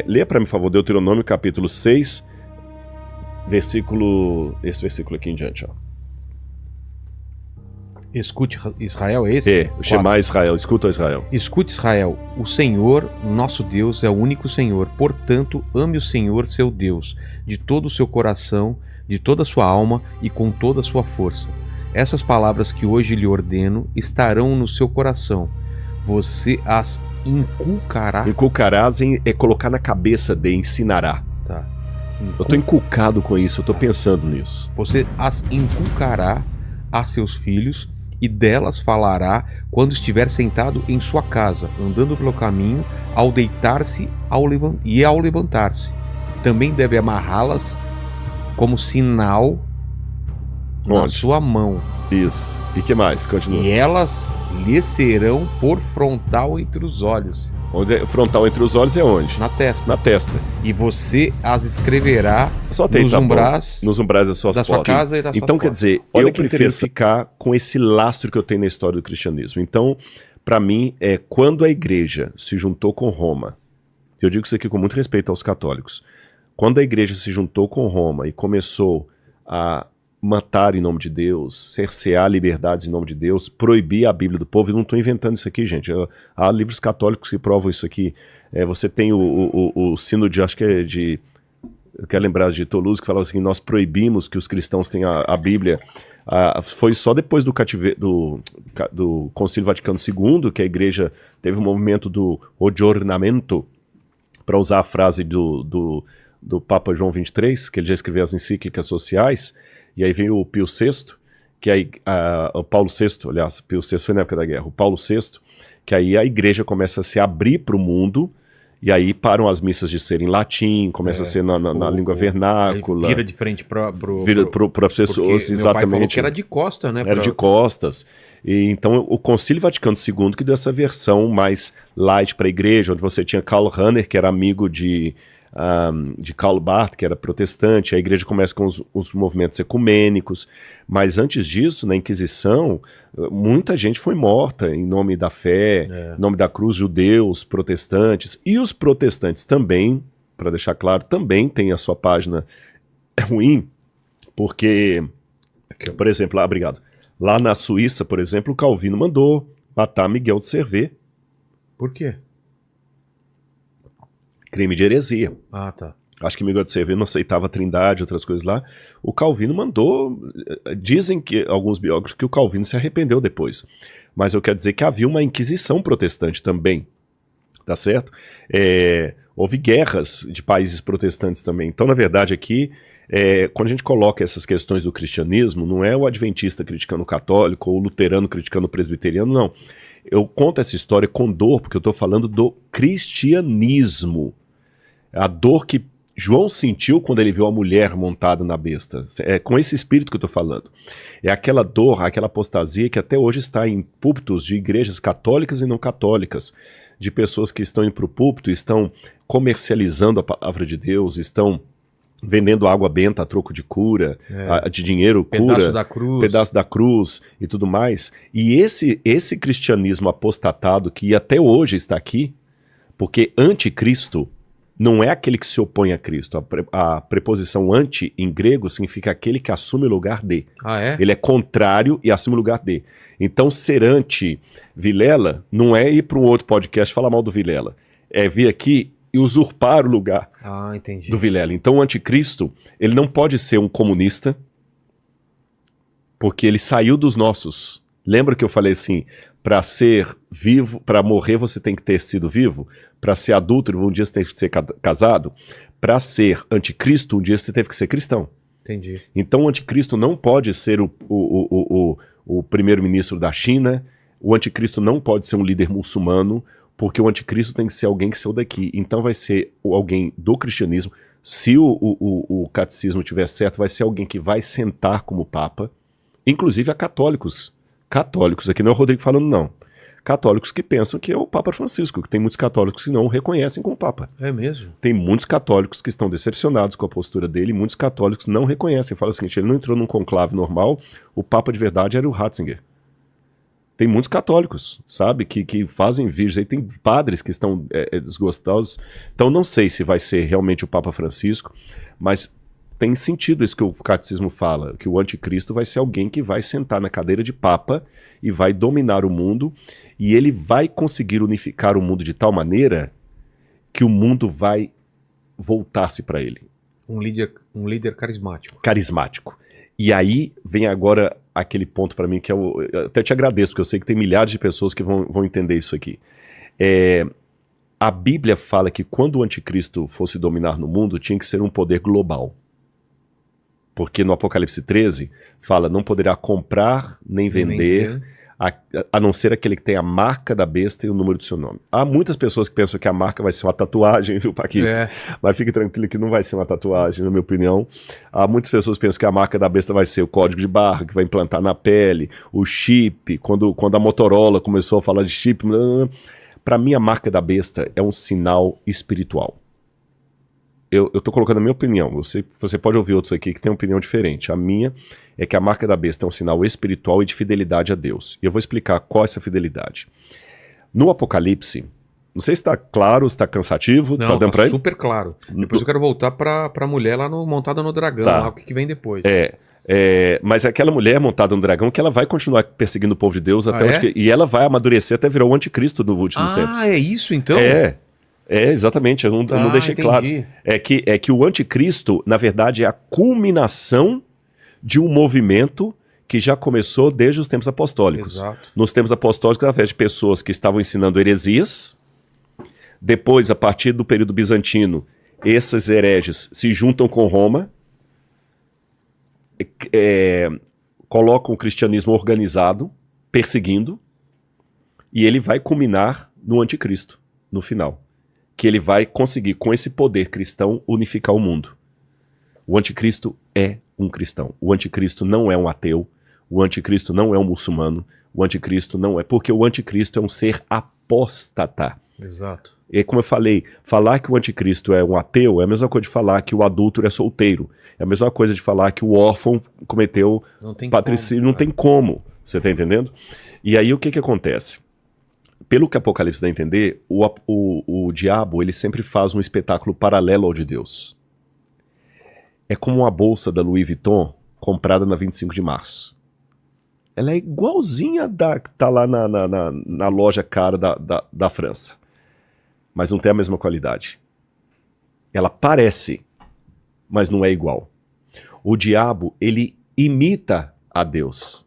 Leia para mim, por favor, Deuteronômio capítulo 6, esse versículo aqui em diante, ó. Escute, Israel, é esse? Shema Israel, escuta Israel. Escute, Israel, o Senhor, nosso Deus, é o único Senhor. Portanto, ame o Senhor, seu Deus, de todo o seu coração, de toda a sua alma e com toda a sua força. Essas palavras que hoje lhe ordeno estarão no seu coração. Você as inculcará. Inculcarás é colocar na cabeça ensinará. Tá. Eu tô inculcado com isso, eu tô pensando nisso. Você as inculcará a seus filhos e delas falará quando estiver sentado em sua casa, andando pelo caminho, ao deitar-se e ao levantar-se. Também deve amarrá-las como sinal na sua mão. Isso. E que mais? Continua. E elas lhe serão por frontal entre os olhos. Frontal entre os olhos é onde? Na testa. Na testa. E você as escreverá nos umbrais das suas da sua casa e das suas Então, portas. quer dizer, eu prefiro ficar com esse lastro que eu tenho na história do cristianismo. Então, para mim, quando a igreja se juntou com Roma, eu digo isso aqui com muito respeito aos católicos, quando a igreja se juntou com Roma e começou a matar em nome de Deus, cercear liberdades em nome de Deus, proibir a Bíblia do povo, eu não estou inventando isso aqui, gente, há livros católicos que provam isso aqui. Você tem o sino de, acho que é de, eu quero lembrar de Toulouse, que falava assim, nós proibimos que os cristãos tenham a Bíblia. Foi só depois do Concílio Vaticano II que a igreja teve um movimento do aggiornamento, para usar a frase do Papa João XXIII, que ele já escreveu as encíclicas sociais. E aí veio o Pio VI, que aí, o Paulo VI, aliás, Pio VI foi na época da guerra, o Paulo VI, que aí a igreja começa a se abrir para o mundo, e aí param as missas de ser em latim, começa a ser na língua vernácula. Vira de frente para as pessoas, exatamente. Meu pai falou que era de costas, né? Era de costas. E então o Concílio Vaticano II que deu essa versão mais light para a igreja, onde você tinha Karl Rahner, que era amigo de Karl Barth, que era protestante. A igreja começa com os movimentos ecumênicos, mas antes disso, na Inquisição, muita gente foi morta em nome da fé, em nome da cruz, judeus, protestantes, e os protestantes também, para deixar claro, também tem a sua página ruim, porque, por exemplo, obrigado, lá na Suíça, por exemplo, o Calvino mandou matar Miguel de Servet. Por quê? Crime de heresia. Ah, tá. Acho que Miguel de Servet não aceitava a Trindade, outras coisas lá. O Calvino mandou. Dizem que alguns biógrafos que o Calvino se arrependeu depois. Mas eu quero dizer que havia uma Inquisição protestante também. Tá certo? Houve guerras de países protestantes também. Então, na verdade, aqui, quando a gente coloca essas questões do cristianismo, não é o adventista criticando o católico ou o luterano criticando o presbiteriano, não. Eu conto essa história com dor, porque eu estou falando do cristianismo. A dor que João sentiu quando ele viu a mulher montada na besta. É com esse espírito que eu estou falando. É aquela dor, aquela apostasia que até hoje está em púlpitos de igrejas católicas e não católicas, de pessoas que estão indo para o púlpito, estão comercializando a palavra de Deus, estão vendendo água benta a troco de cura, de dinheiro, cura, pedaço da cruz e tudo mais. E esse cristianismo apostatado que até hoje está aqui, porque anticristo não é aquele que se opõe a Cristo. A preposição anti em grego significa aquele que assume o lugar de. Ah, é? Ele é contrário e assume o lugar de. Então ser anti-Vilela não é ir para um outro podcast falar mal do Vilela. É vir aqui e usurpar o lugar do Vilela. Então o anticristo, ele não pode ser um comunista, porque ele saiu dos nossos. Lembra que eu falei assim, para ser vivo, para morrer você tem que ter sido vivo, para ser adúltero um dia você tem que ser casado, para ser anticristo um dia você teve que ser cristão. Entendi. Então o anticristo não pode ser o primeiro-ministro da China, o anticristo não pode ser um líder muçulmano, porque o anticristo tem que ser alguém que saiu daqui. Então vai ser alguém do cristianismo. Se o catecismo estiver certo, vai ser alguém que vai sentar como papa, inclusive a católicos. Católicos, aqui não é o Rodrigo falando não. Católicos que pensam que é o Papa Francisco, que tem muitos católicos que não o reconhecem como Papa. É mesmo? Tem muitos católicos que estão decepcionados com a postura dele, e muitos católicos não reconhecem. Falam o seguinte, ele não entrou num conclave normal, o Papa de verdade era o Ratzinger. Tem muitos católicos, sabe, que fazem vídeos, aí tem padres que estão desgostosos. Então não sei se vai ser realmente o Papa Francisco, mas tem sentido isso que o catecismo fala, que o anticristo vai ser alguém que vai sentar na cadeira de Papa e vai dominar o mundo, e ele vai conseguir unificar o mundo de tal maneira que o mundo vai voltar-se para ele. Um líder carismático. Carismático. E aí vem agora aquele ponto para mim que eu até te agradeço, porque eu sei que tem milhares de pessoas que vão entender isso aqui. A Bíblia fala que quando o anticristo fosse dominar no mundo, tinha que ser um poder global. Porque no Apocalipse 13 fala, não poderá comprar nem vender, a não ser aquele que tem a marca da besta e o número do seu nome. Há muitas pessoas que pensam que a marca vai ser uma tatuagem, viu, Paquito? Mas fique tranquilo que não vai ser uma tatuagem, na minha opinião. Há muitas pessoas que pensam que a marca da besta vai ser o código de barra, que vai implantar na pele, o chip, quando a Motorola começou a falar de chip. Para mim, a marca da besta é um sinal espiritual. Eu tô colocando a minha opinião, você pode ouvir outros aqui que têm uma opinião diferente. A minha é que a marca da besta é um sinal espiritual e de fidelidade a Deus. E eu vou explicar qual é essa fidelidade. No Apocalipse, não sei se está claro, se está cansativo, não, tá dando pra ir? Super claro. Depois eu quero voltar pra mulher lá montada no dragão, lá, o que vem depois. Mas aquela mulher montada no dragão, que ela vai continuar perseguindo o povo de Deus até e ela vai amadurecer até virar o anticristo nos últimos tempos. Ah, é isso então? Exatamente, eu não deixei entendi. claro. É que o anticristo, na verdade, é a culminação de um movimento que já começou desde os tempos apostólicos. Exato. Nos tempos apostólicos, através de pessoas que estavam ensinando heresias. Depois, a partir do período bizantino, esses hereges se juntam com Roma, colocam o cristianismo organizado, perseguindo, e ele vai culminar no anticristo, no final. Que ele vai conseguir, com esse poder cristão, unificar o mundo. O anticristo é um cristão. O anticristo não é um ateu. O anticristo não é um muçulmano. O anticristo não é... Porque o anticristo é um ser apóstata. Exato. E como eu falei, falar que o anticristo é um ateu é a mesma coisa de falar que o adúltero é solteiro. É a mesma coisa de falar que o órfão cometeu patricídio. Não tem como. Você tá entendendo? E aí o que acontece? Pelo que Apocalipse dá a entender, o diabo ele sempre faz um espetáculo paralelo ao de Deus. É como uma bolsa da Louis Vuitton comprada na 25 de março. Ela é igualzinha da que tá lá na loja cara da França. Mas não tem a mesma qualidade. Ela parece, mas não é igual. O diabo, ele imita a Deus,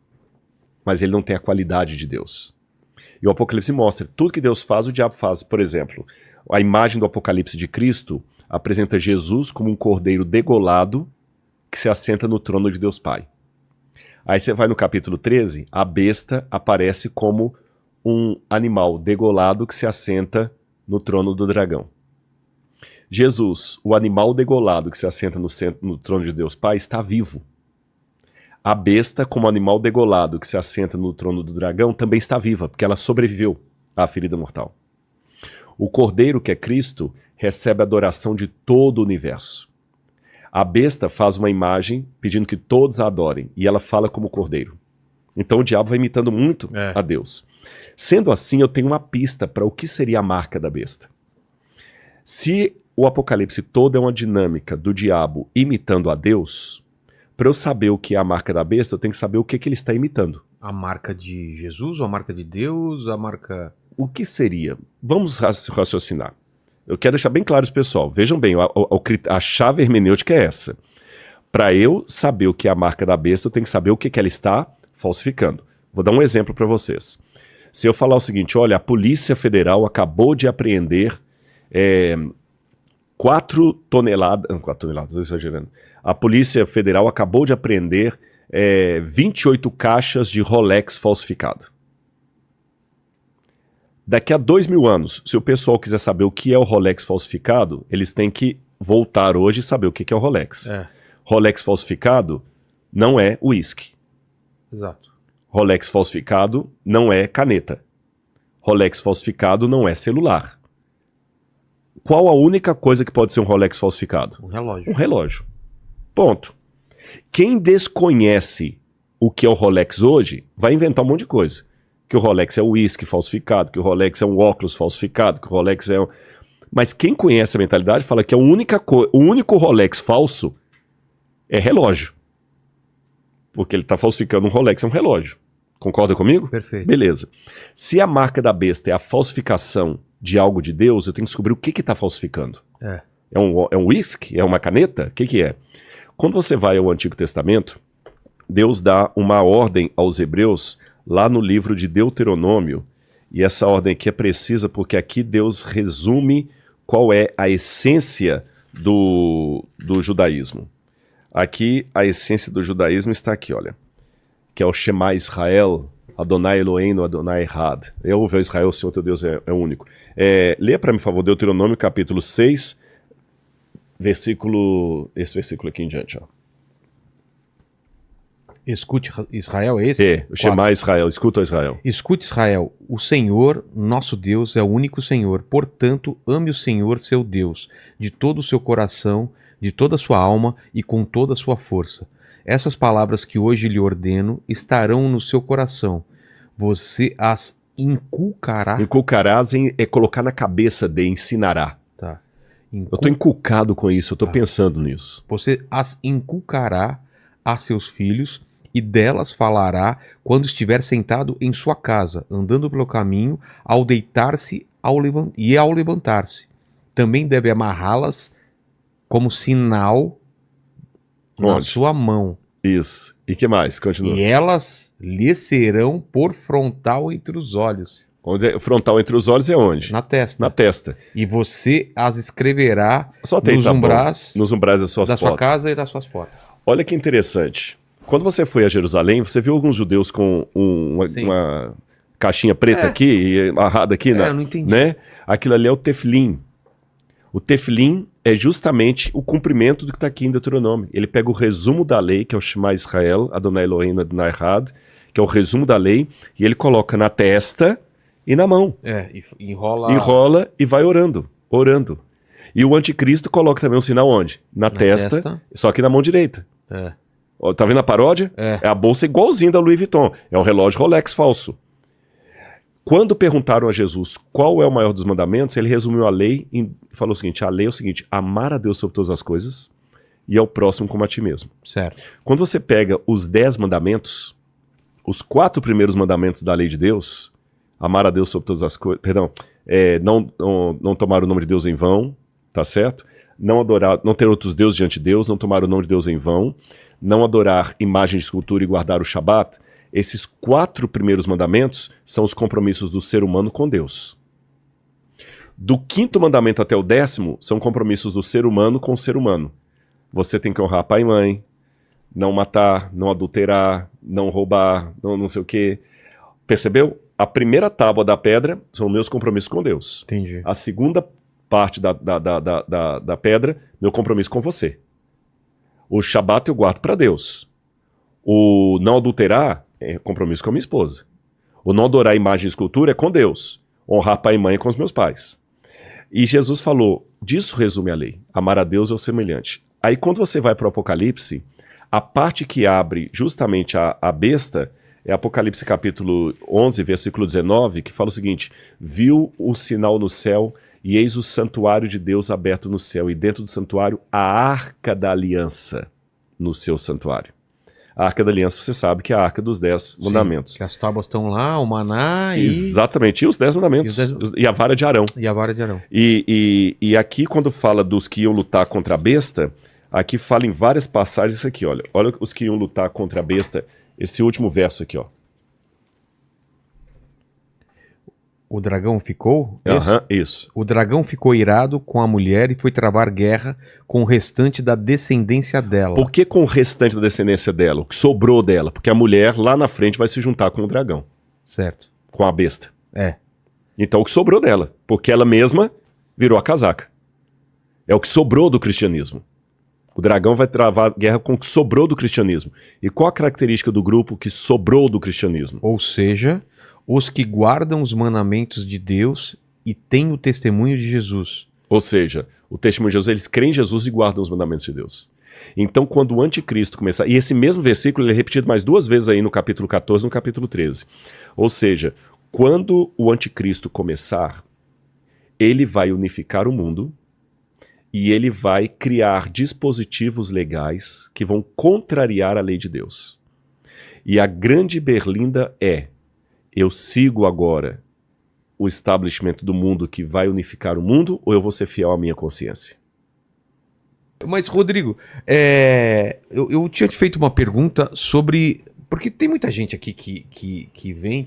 mas ele não tem a qualidade de Deus. E o Apocalipse mostra, tudo que Deus faz, o diabo faz. Por exemplo, a imagem do Apocalipse de Cristo apresenta Jesus como um cordeiro degolado que se assenta no trono de Deus Pai. Aí você vai no capítulo 13, a besta aparece como um animal degolado que se assenta no trono do dragão. Jesus, o animal degolado que se assenta no trono de Deus Pai, está vivo. A besta, como animal degolado que se assenta no trono do dragão, também está viva, porque ela sobreviveu à ferida mortal. O cordeiro, que é Cristo, recebe a adoração de todo o universo. A besta faz uma imagem pedindo que todos a adorem, e ela fala como cordeiro. Então o diabo vai imitando muito a Deus. Sendo assim, eu tenho uma pista para o que seria a marca da besta. Se o Apocalipse todo é uma dinâmica do diabo imitando a Deus, para eu saber o que é a marca da besta, eu tenho que saber o que ele está imitando. A marca de Jesus, ou a marca de Deus, a marca... O que seria? Vamos raciocinar. Eu quero deixar bem claro isso, pessoal. Vejam bem, a chave hermenêutica é essa. Para eu saber o que é a marca da besta, eu tenho que saber o que ela está falsificando. Vou dar um exemplo para vocês. Se eu falar o seguinte, olha, a Polícia Federal acabou de apreender 4 toneladas, estou exagerando. A Polícia Federal acabou de apreender 28 caixas de Rolex falsificado. Daqui a 2000 anos, se o pessoal quiser saber o que é o Rolex falsificado, eles têm que voltar hoje e saber o que é o Rolex. Rolex falsificado não é uísque. Exato. Rolex falsificado não é caneta. Rolex falsificado não é celular. Qual a única coisa que pode ser um Rolex falsificado? Um relógio. Um relógio. Ponto. Quem desconhece o que é o Rolex hoje, vai inventar um monte de coisa. que o Rolex é um uísque falsificado, que o Rolex é um óculos falsificado, que o Rolex é um... Mas quem conhece a mentalidade fala que o único Rolex falso é relógio. Porque ele está falsificando um Rolex, é um relógio. Concorda comigo? Perfeito. Beleza. Se a marca da besta é a falsificação de algo de Deus, eu tenho que descobrir o que está falsificando. É um whisky? É uma caneta? O que é? Quando você vai ao Antigo Testamento, Deus dá uma ordem aos hebreus lá no livro de Deuteronômio, e essa ordem aqui é precisa porque aqui Deus resume qual é a essência do judaísmo. Aqui a essência do judaísmo está aqui, olha, que é o Shema Israel, Adonai Eloheinu, Adonai Echad. Eu ouvi Israel, o Senhor teu Deus é único. Leia para mim, por favor, Deuteronômio capítulo 6, esse versículo aqui em diante, ó. Escute Israel, é esse? O Shema Israel, escuta Israel. Escute Israel, o Senhor, nosso Deus, é o único Senhor. Portanto, ame o Senhor, seu Deus, de todo o seu coração, de toda a sua alma e com toda a sua força. Essas palavras que hoje lhe ordeno estarão no seu coração. Você as inculcará. Inculcarás é colocar na cabeça de ensinará. Tá. Eu estou inculcado com isso, eu estou pensando nisso. Você as inculcará a seus filhos e delas falará quando estiver sentado em sua casa, andando pelo caminho, ao deitar-se e ao levantar-se. Também deve amarrá-las como sinal na sua mão. Isso. E que mais? Continua. E elas lhe serão por frontal entre os olhos. Frontal entre os olhos é onde? Na testa. Na testa. E você as escreverá nos umbrais das suas da portas. sua casa e das suas portas. Olha que interessante. Quando você foi a Jerusalém, você viu alguns judeus com uma caixinha preta aqui, amarrada aqui, eu não entendi. Né? Aquilo ali é o tefilim. O tefilim é justamente o cumprimento do que está aqui em Deuteronômio. Ele pega o resumo da lei, que é o Shema Israel, Adonai Eloheinu, Adonai Echad, que é o resumo da lei, e ele coloca na testa e na mão. E enrola. Enrola e vai orando. E o anticristo coloca também um sinal onde? Na testa, só que na mão direita. Tá vendo a paródia? É a bolsa igualzinha da Louis Vuitton. É um relógio Rolex falso. Quando perguntaram a Jesus qual é o maior dos mandamentos, ele resumiu a lei e falou o seguinte: a lei é o seguinte, amar a Deus sobre todas as coisas e ao próximo como a ti mesmo. Certo. Quando você pega os 10 mandamentos, os 4 primeiros mandamentos da lei de Deus, amar a Deus sobre todas as coisas, não tomar o nome de Deus em vão, tá certo? Não ter outros deuses diante de Deus, não tomar o nome de Deus em vão, não adorar imagem de escultura e guardar o Shabat. Esses 4 primeiros mandamentos são os compromissos do ser humano com Deus. Do 5º mandamento até o 10º são compromissos do ser humano com o ser humano. Você tem que honrar pai e mãe, não matar, não adulterar, não roubar, não sei o quê. Percebeu? A primeira tábua da pedra são meus compromissos com Deus. Entendi. A segunda parte da pedra, meu compromisso com você. O Shabat eu guardo para Deus. O não adulterar é compromisso com a minha esposa. O não adorar imagem e escultura é com Deus. Honrar pai e mãe é com os meus pais. E Jesus falou, disso resume a lei. Amar a Deus é o semelhante. Aí quando você vai para o Apocalipse, a parte que abre justamente a besta é Apocalipse capítulo 11, versículo 19, que fala o seguinte: viu o sinal no céu e eis o santuário de Deus aberto no céu, e dentro do santuário a arca da aliança no seu santuário. A arca da aliança, você sabe que é a arca dos 10 mandamentos. Que as tábuas estão lá, o maná e... Exatamente, e os 10 mandamentos. E a vara de Arão. E aqui, quando fala dos que iam lutar contra a besta, aqui fala em várias passagens isso aqui, olha. Olha os que iam lutar contra a besta, esse último verso aqui, ó. O dragão ficou? Isso. O dragão ficou irado com a mulher e foi travar guerra com o restante da descendência dela. Por que com o restante da descendência dela? O que sobrou dela? Porque a mulher lá na frente vai se juntar com o dragão. Certo. Com a besta. Então o que sobrou dela? Porque ela mesma virou a casaca. É o que sobrou do cristianismo. O dragão vai travar guerra com o que sobrou do cristianismo. E qual a característica do grupo que sobrou do cristianismo? Ou seja, os que guardam os mandamentos de Deus e têm o testemunho de Jesus. Ou seja, o testemunho de Jesus, eles creem em Jesus e guardam os mandamentos de Deus. Então, quando o anticristo começar... E esse mesmo versículo ele é repetido mais 2 vezes aí no capítulo 14 e no capítulo 13. Ou seja, quando o anticristo começar, ele vai unificar o mundo e ele vai criar dispositivos legais que vão contrariar a lei de Deus. E a grande berlinda é: eu sigo agora o establishment do mundo que vai unificar o mundo, ou eu vou ser fiel à minha consciência? Mas, Rodrigo, eu tinha te feito uma pergunta sobre... Porque tem muita gente aqui que vem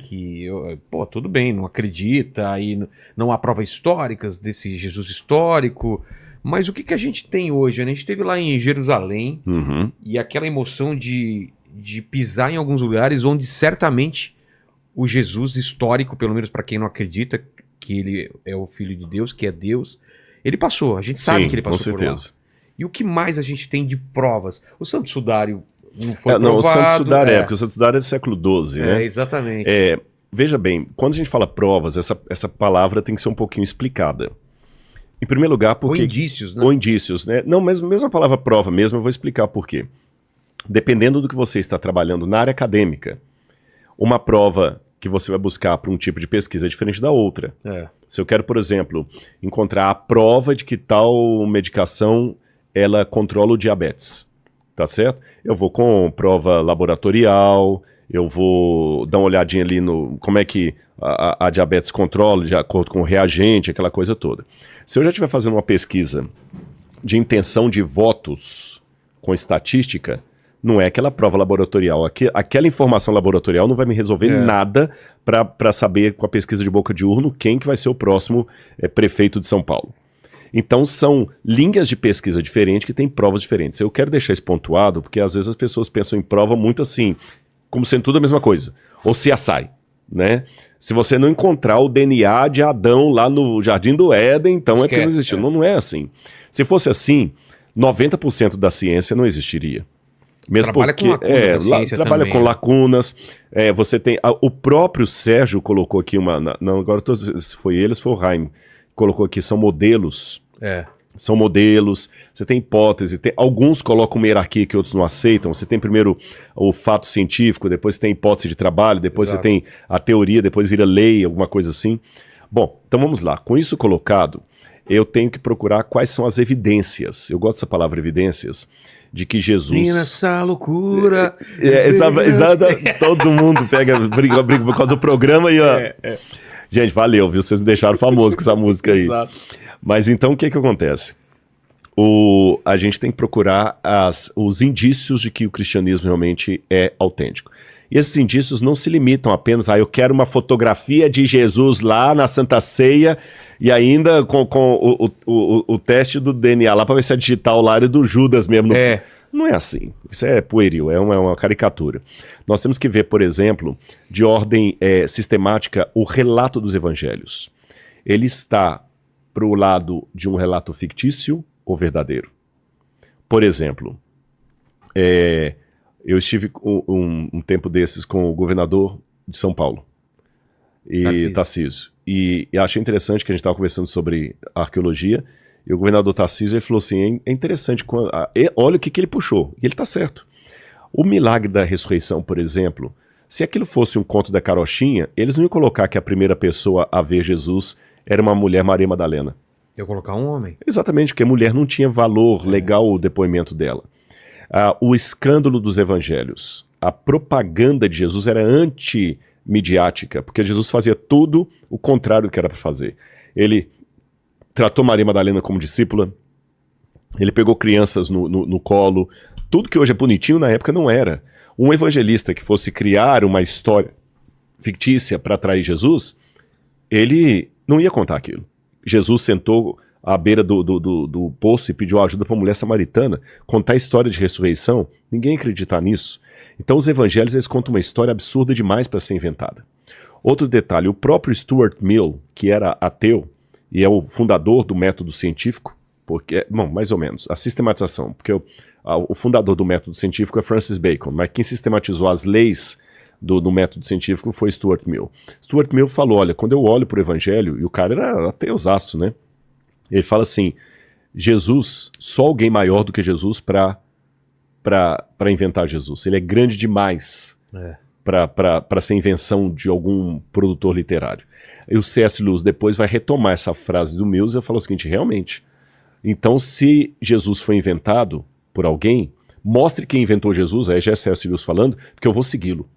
pô, tudo bem, não acredita, aí não há provas históricas desse Jesus histórico, mas o que a gente tem hoje? Né? A gente esteve lá em Jerusalém, e aquela emoção de pisar em alguns lugares onde certamente o Jesus histórico, pelo menos para quem não acredita que ele é o Filho de Deus, que é Deus, ele passou, a gente sabe que ele passou por lá. E o que mais a gente tem de provas? O Santo Sudário não foi provado. Não, o Santo Sudário porque o Santo Sudário é do século XII, né? Exatamente. Veja bem, quando a gente fala provas, essa palavra tem que ser um pouquinho explicada. Em primeiro lugar, porque... Ou indícios, né? Ou indícios, né? Não, mesmo a palavra prova mesmo, eu vou explicar por quê. Dependendo do que você está trabalhando na área acadêmica, uma prova que você vai buscar para um tipo de pesquisa é diferente da outra. Se eu quero, por exemplo, encontrar a prova de que tal medicação ela controla o diabetes, tá certo? Eu vou com prova laboratorial, eu vou dar uma olhadinha ali no como é que a diabetes controla, de acordo com o reagente, aquela coisa toda. Se eu já estiver fazendo uma pesquisa de intenção de votos com estatística, não é aquela prova laboratorial. Aquela informação laboratorial não vai me resolver nada para saber, com a pesquisa de boca de urno, quem que vai ser o próximo prefeito de São Paulo. Então são linhas de pesquisa diferentes que têm provas diferentes. Eu quero deixar isso pontuado, porque às vezes as pessoas pensam em prova muito assim, como sendo tudo a mesma coisa. Ou CSI, né? Se você não encontrar o DNA de Adão lá no Jardim do Éden, então é porque não existiu. Não é assim. Se fosse assim, 90% da ciência não existiria. Mesmo trabalha porque, com lacunas a ciência trabalha também, com lacunas. Você tem... o próprio Sérgio colocou aqui não, agora se foi ele, se foi o Jaime, colocou aqui, são modelos. São modelos, você tem hipótese, alguns colocam uma hierarquia que outros não aceitam. Você tem primeiro o fato científico, depois você tem hipótese de trabalho, depois você tem a teoria, depois vira lei, alguma coisa assim. Bom, então vamos lá. Com isso colocado, eu tenho que procurar quais são as evidências. Eu gosto dessa palavra evidências, de que Jesus... E nessa loucura... Exato, todo mundo briga por causa do programa e... Gente, valeu, viu? Vocês me deixaram famoso com essa música aí. Exato. Mas então o que acontece? A gente tem que procurar os indícios de que o cristianismo realmente é autêntico. E esses indícios não se limitam apenas a eu quero uma fotografia de Jesus lá na Santa Ceia e ainda com o teste do DNA lá para ver se é digital lá e do Judas mesmo. Não é assim. Isso é pueril, é uma caricatura. Nós temos que ver, por exemplo, de ordem sistemática, o relato dos evangelhos. Ele está para o lado de um relato fictício ou verdadeiro. Por exemplo, eu estive um tempo desses com o governador de São Paulo, Tarcísio. E achei interessante que a gente estava conversando sobre arqueologia, e o governador Tarcísio ele falou assim, é interessante, olha o que ele puxou, e ele está certo. O milagre da ressurreição, por exemplo, se aquilo fosse um conto da carochinha, eles não iam colocar que a primeira pessoa a ver Jesus era uma mulher, Maria Madalena. Eu colocar um homem. Exatamente, porque a mulher não tinha valor legal o depoimento dela. O escândalo dos evangelhos. A propaganda de Jesus era anti-midiática, porque Jesus fazia tudo o contrário do que era para fazer. Ele tratou Maria Madalena como discípula, ele pegou crianças no colo, tudo que hoje é bonitinho na época não era. Um evangelista que fosse criar uma história fictícia para atrair Jesus, ele não ia contar aquilo. Jesus sentou à beira do poço e pediu ajuda para uma mulher samaritana. Contar a história de ressurreição, ninguém acredita nisso. Então os evangelhos eles contam uma história absurda demais para ser inventada. Outro detalhe, o próprio Stuart Mill, que era ateu e é o fundador do método científico, mais ou menos, a sistematização, porque o fundador do método científico é Francis Bacon, mas quem sistematizou as leis do método científico foi Stuart Mill. Stuart Mill falou, olha, quando eu olho para o evangelho, e o cara era ateusaço, né? Ele fala assim, Jesus, só alguém maior do que Jesus para para inventar Jesus. Ele é grande demais para ser invenção de algum produtor literário. E o C.S. Lewis depois vai retomar essa frase do Mills e fala o seguinte, realmente, então se Jesus foi inventado por alguém, mostre quem inventou Jesus, aí já é C.S. Lewis falando, porque eu vou segui-lo.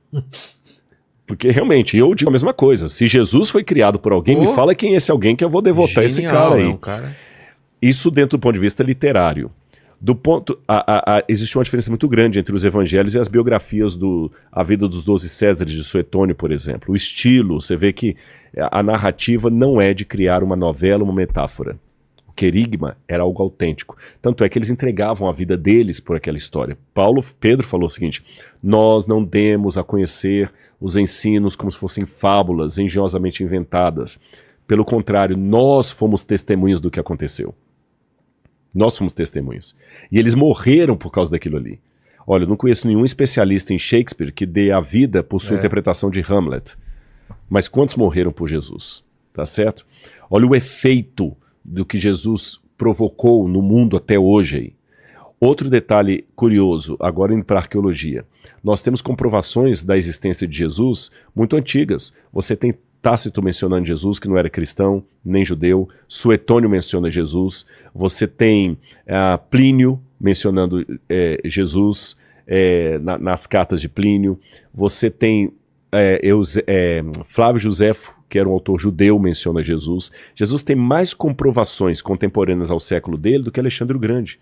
Porque realmente, eu digo a mesma coisa, se Jesus foi criado por alguém, me fala quem é esse alguém que eu vou devotar esse cara aí. Isso dentro do ponto de vista literário. Existe uma diferença muito grande entre os evangelhos e as biografias A Vida dos 12 Césares de Suetônio, por exemplo. O estilo, você vê que a narrativa não é de criar uma novela, uma metáfora. O querigma era algo autêntico. Tanto é que eles entregavam a vida deles por aquela história. Pedro falou o seguinte, nós não demos a conhecer os ensinos como se fossem fábulas engenhosamente inventadas. Pelo contrário, nós fomos testemunhas do que aconteceu. Nós fomos testemunhas. E eles morreram por causa daquilo ali. Olha, eu não conheço nenhum especialista em Shakespeare que dê a vida por sua interpretação de Hamlet. Mas quantos morreram por Jesus? Tá certo? Olha o efeito do que Jesus provocou no mundo até hoje aí. Outro detalhe curioso, agora indo para a arqueologia. Nós temos comprovações da existência de Jesus muito antigas. Você tem Tácito mencionando Jesus, que não era cristão, nem judeu. Suetônio menciona Jesus. Você tem Plínio mencionando Jesus nas cartas de Plínio. Você tem Flávio Josefo, que era um autor judeu, menciona Jesus. Jesus tem mais comprovações contemporâneas ao século dele do que Alexandre o Grande.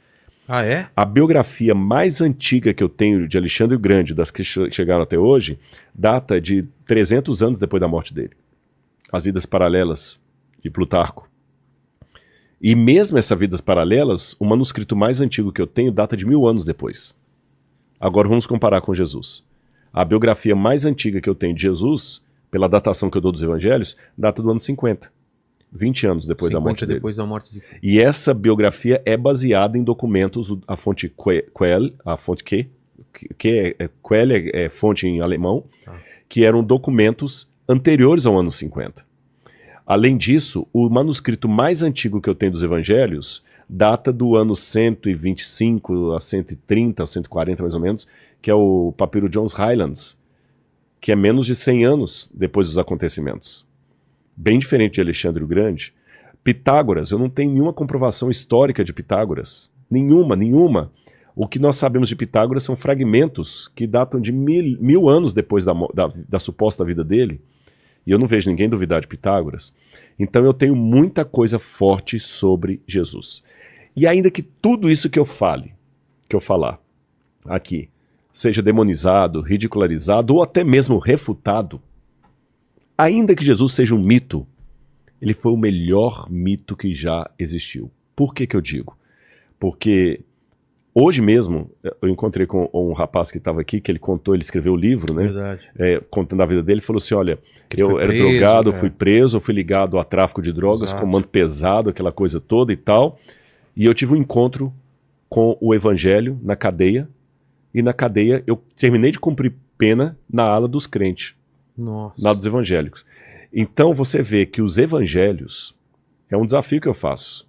Ah, é? A biografia mais antiga que eu tenho de Alexandre o Grande, das que chegaram até hoje, data de 300 anos depois da morte dele. As Vidas Paralelas, de Plutarco. E mesmo essas Vidas Paralelas, o manuscrito mais antigo que eu tenho data de 1000 anos depois. Agora vamos comparar com Jesus. A biografia mais antiga que eu tenho de Jesus, pela datação que eu dou dos evangelhos, data do ano 50. 20 anos depois da morte dele. Depois da morte de... E essa biografia é baseada em documentos, a fonte Quell, a fonte Quell é fonte em alemão, que eram documentos anteriores ao ano 50. Além disso, o manuscrito mais antigo que eu tenho dos evangelhos data do ano 125 a 130, a 140 mais ou menos, que é o papiro John's Highlands, que é menos de 100 anos depois dos acontecimentos. Bem diferente de Alexandre o Grande. Pitágoras, eu não tenho nenhuma comprovação histórica de Pitágoras. Nenhuma. O que nós sabemos de Pitágoras são fragmentos que datam de mil anos depois da suposta vida dele. E eu não vejo ninguém duvidar de Pitágoras. Então eu tenho muita coisa forte sobre Jesus. E ainda que tudo isso que eu falar aqui, seja demonizado, ridicularizado ou até mesmo refutado, ainda que Jesus seja um mito, ele foi o melhor mito que já existiu. Por que eu digo? Porque hoje mesmo, eu encontrei com um rapaz que estava aqui, que ele escreveu o livro, né? Verdade. Contando a vida dele, ele falou assim, olha, eu era preso, drogado, fui preso, fui ligado a tráfico de drogas, Exato. comando pesado, aquela coisa toda e tal, e eu tive um encontro com o evangelho na cadeia, e na cadeia eu terminei de cumprir pena na ala dos crentes. Nossa. Lá dos evangélicos. Então você vê que os evangelhos, é um desafio que eu faço.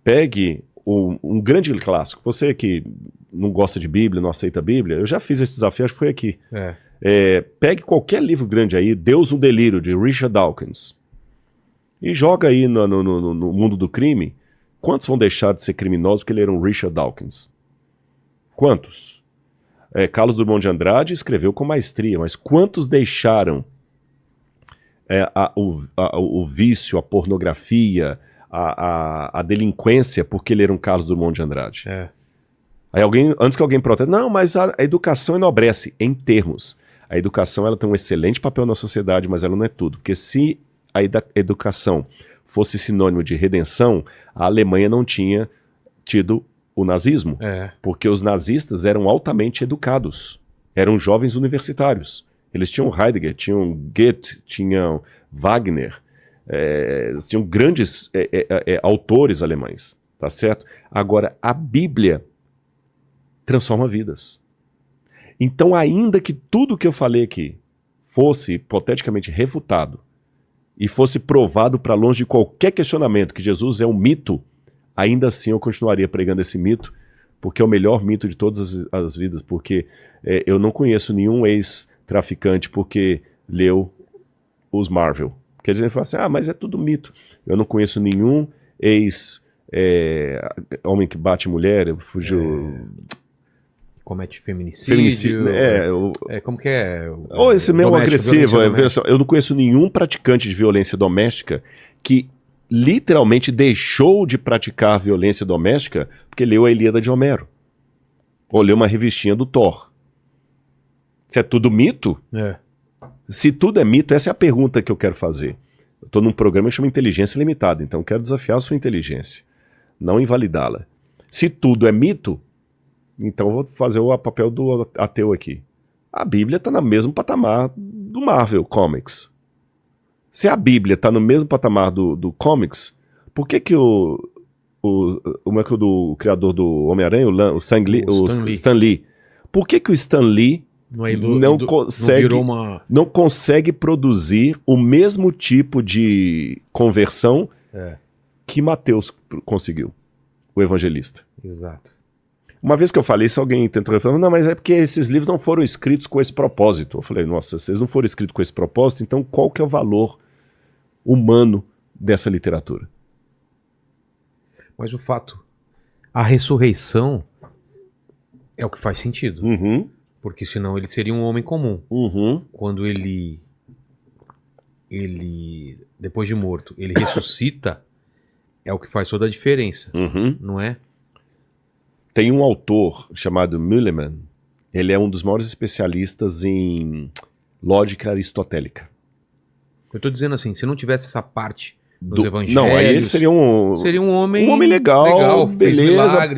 Pegue um grande clássico, você que não gosta de Bíblia, não aceita a Bíblia, eu já fiz esse desafio, acho que foi aqui. Pegue qualquer livro grande aí, Deus no Delírio, de Richard Dawkins, e joga aí no mundo do crime. Quantos vão deixar de ser criminosos porque leram Richard Dawkins? Quantos? Carlos Drummond de Andrade escreveu com maestria, mas quantos deixaram o vício, a pornografia, a delinquência porque leram Carlos Drummond de Andrade? Aí antes que alguém proteste, não, mas a educação enobrece, em termos. A educação ela tem um excelente papel na sociedade, mas ela não é tudo. Porque se a educação fosse sinônimo de redenção, a Alemanha não tinha tido o nazismo, porque os nazistas eram altamente educados, eram jovens universitários. Eles tinham Heidegger, tinham Goethe, tinham Wagner, tinham grandes autores alemães, tá certo? Agora, a Bíblia transforma vidas. Então, ainda que tudo que eu falei aqui fosse hipoteticamente refutado e fosse provado para longe de qualquer questionamento que Jesus é um mito, ainda assim eu continuaria pregando esse mito, porque é o melhor mito de todas as vidas, porque eu não conheço nenhum ex-traficante porque leu os Marvel. Quer dizer, ele fala assim, mas é tudo mito. Eu não conheço nenhum homem que bate mulher, fugiu... Comete feminicídio. Como que é? Ou esse mesmo agressivo. Eu não conheço nenhum praticante de violência doméstica que literalmente deixou de praticar violência doméstica porque leu a Ilíada de Homero. Ou leu uma revistinha do Thor. Isso é tudo mito? Se tudo é mito, essa é a pergunta que eu quero fazer. Eu estou num programa que chama Inteligência Limitada, então eu quero desafiar a sua inteligência, não invalidá-la. Se tudo é mito, então eu vou fazer o papel do ateu aqui. A Bíblia está no mesmo patamar do Marvel Comics. Se a Bíblia está no mesmo patamar do Comics, por que o criador do Homem-Aranha, o Stan Lee, por que o Stan Lee não consegue produzir o mesmo tipo de conversão que Mateus conseguiu, o evangelista? Exato. Uma vez que eu falei isso, alguém tentou falar, não, mas é porque esses livros não foram escritos com esse propósito. Eu falei, nossa, se eles não foram escritos com esse propósito, então qual que é o valor humano dessa literatura? Mas o fato, a ressurreição é o que faz sentido. Porque senão ele seria um homem comum. Quando ele, depois de morto, ele ressuscita, é o que faz toda a diferença, não é? Tem um autor chamado Müllermann, ele é um dos maiores especialistas em lógica aristotélica. Eu estou dizendo assim, se não tivesse essa parte dos evangelhos... Não, aí ele seria um homem legal, beleza,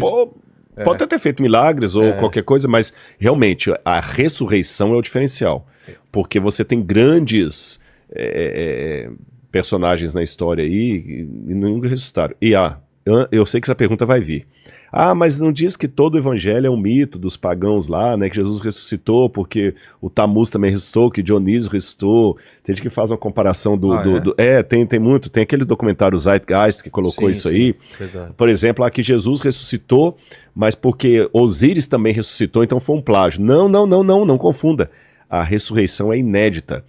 pode até ter feito milagres ou qualquer coisa, mas realmente a ressurreição é o diferencial. Porque você tem grandes personagens na história aí e nunca ressuscitaram. E eu sei que essa pergunta vai vir. Mas não diz que todo o evangelho é um mito dos pagãos lá, né? Que Jesus ressuscitou porque o Tammuz também ressuscitou, que Dionísio ressuscitou. Tem gente que faz uma comparação tem muito. Tem aquele documentário Zeitgeist que colocou isso aí. Verdade. Por exemplo, que Jesus ressuscitou, mas porque Osíris também ressuscitou, então foi um plágio. Não confunda. A ressurreição é inédita.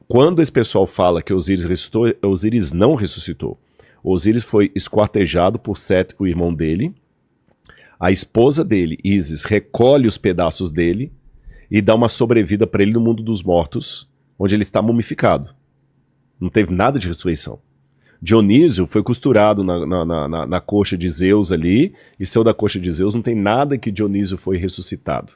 Quando esse pessoal fala que Osíris ressuscitou, Osíris não ressuscitou. Osíris foi esquartejado por Sete, o irmão dele. A esposa dele, Ísis, recolhe os pedaços dele e dá uma sobrevida para ele no mundo dos mortos, onde ele está mumificado. Não teve nada de ressurreição. Dionísio foi costurado na coxa de Zeus ali, e saiu da coxa de Zeus, não tem nada que Dionísio foi ressuscitado.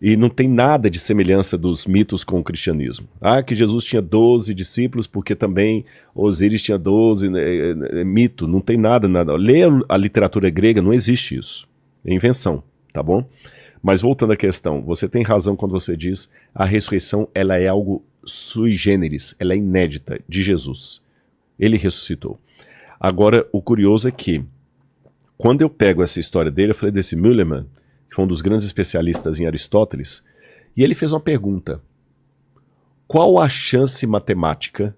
E não tem nada de semelhança dos mitos com o cristianismo. Que Jesus tinha 12 discípulos, porque também Osíris tinha 12, mito, não tem nada. Lê a literatura grega, não existe isso. É invenção, tá bom? Mas voltando à questão, você tem razão quando você diz a ressurreição, ela é algo sui generis, ela é inédita de Jesus. Ele ressuscitou. Agora, o curioso é que, quando eu pego essa história dele, eu falei desse Müllermann, que foi um dos grandes especialistas em Aristóteles, e ele fez uma pergunta. Qual a chance matemática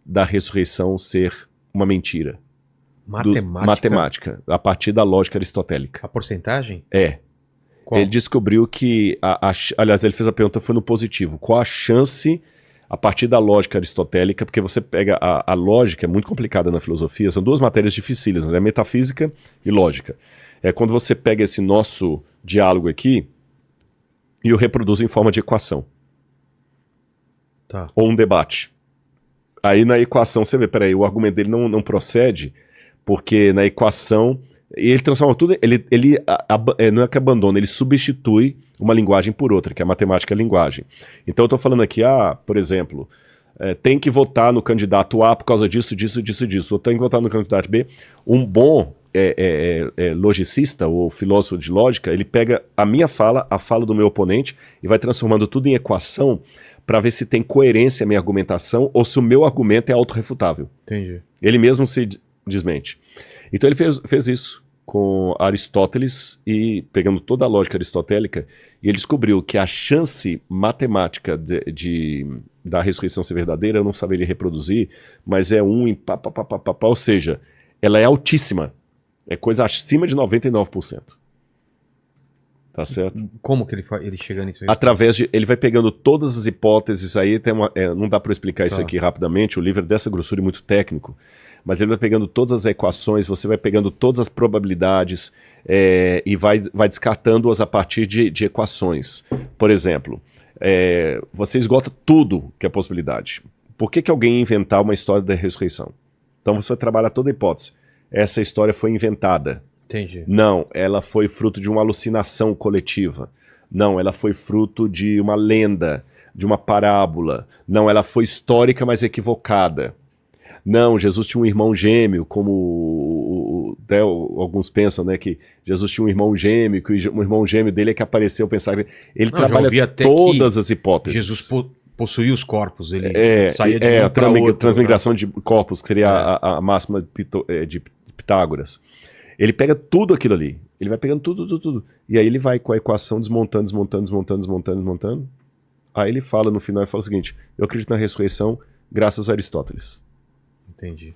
da ressurreição ser uma mentira? Matemática, a partir da lógica aristotélica. A porcentagem? Qual? Ele descobriu que, aliás, ele fez a pergunta, foi no positivo. Qual a chance, a partir da lógica aristotélica, porque você pega a lógica, é muito complicada na filosofia, são duas matérias dificílimas, metafísica e lógica. Quando você pega esse nosso diálogo aqui e o reproduz em forma de equação. Tá. Ou um debate. Aí na equação você vê, peraí, o argumento dele não procede, porque na equação ele transforma tudo, ele não é que abandona, ele substitui uma linguagem por outra, que é a matemática linguagem. Então eu estou falando aqui, por exemplo, tem que votar no candidato A por causa disso, ou tem que votar no candidato B. Um bom logicista ou filósofo de lógica, ele pega a minha fala, a fala do meu oponente e vai transformando tudo em equação para ver se tem coerência a minha argumentação ou se o meu argumento é autorrefutável. Entendi. Ele mesmo se desmente. Então ele fez isso com Aristóteles e pegando toda a lógica aristotélica, e ele descobriu que a chance matemática da ressurreição ser verdadeira, eu não saberia reproduzir, mas é 1 em ou seja, ela é altíssima. É coisa acima de 99%. tá certo? Como que ele chega nisso? Através de... Ele vai pegando todas as hipóteses, aí tem não dá para explicar isso aqui rapidamente, o livro é dessa grossura e muito técnico, mas ele vai pegando todas as equações, você vai pegando todas as probabilidades e vai descartando-as a partir de equações. Por exemplo, você esgota tudo que é possibilidade. Por que alguém ia inventar uma história da ressurreição? Então você vai trabalhar toda a hipótese. Essa história foi inventada. Entendi. Não, ela foi fruto de uma alucinação coletiva. Não, ela foi fruto de uma lenda, de uma parábola. Não, ela foi histórica, mas equivocada. Não, Jesus tinha um irmão gêmeo, como até alguns pensam, né, que Jesus tinha um irmão gêmeo, que o irmão gêmeo dele é que apareceu, pensar. Ele trabalha todas as hipóteses. Jesus possuía os corpos, ele saía de um para outro, transmigração de corpos, que seria a máxima de Pitágoras. Ele pega tudo aquilo ali. Ele vai pegando tudo. E aí ele vai com a equação desmontando. Aí ele fala no final, ele fala o seguinte: eu acredito na ressurreição graças a Aristóteles. Entendi.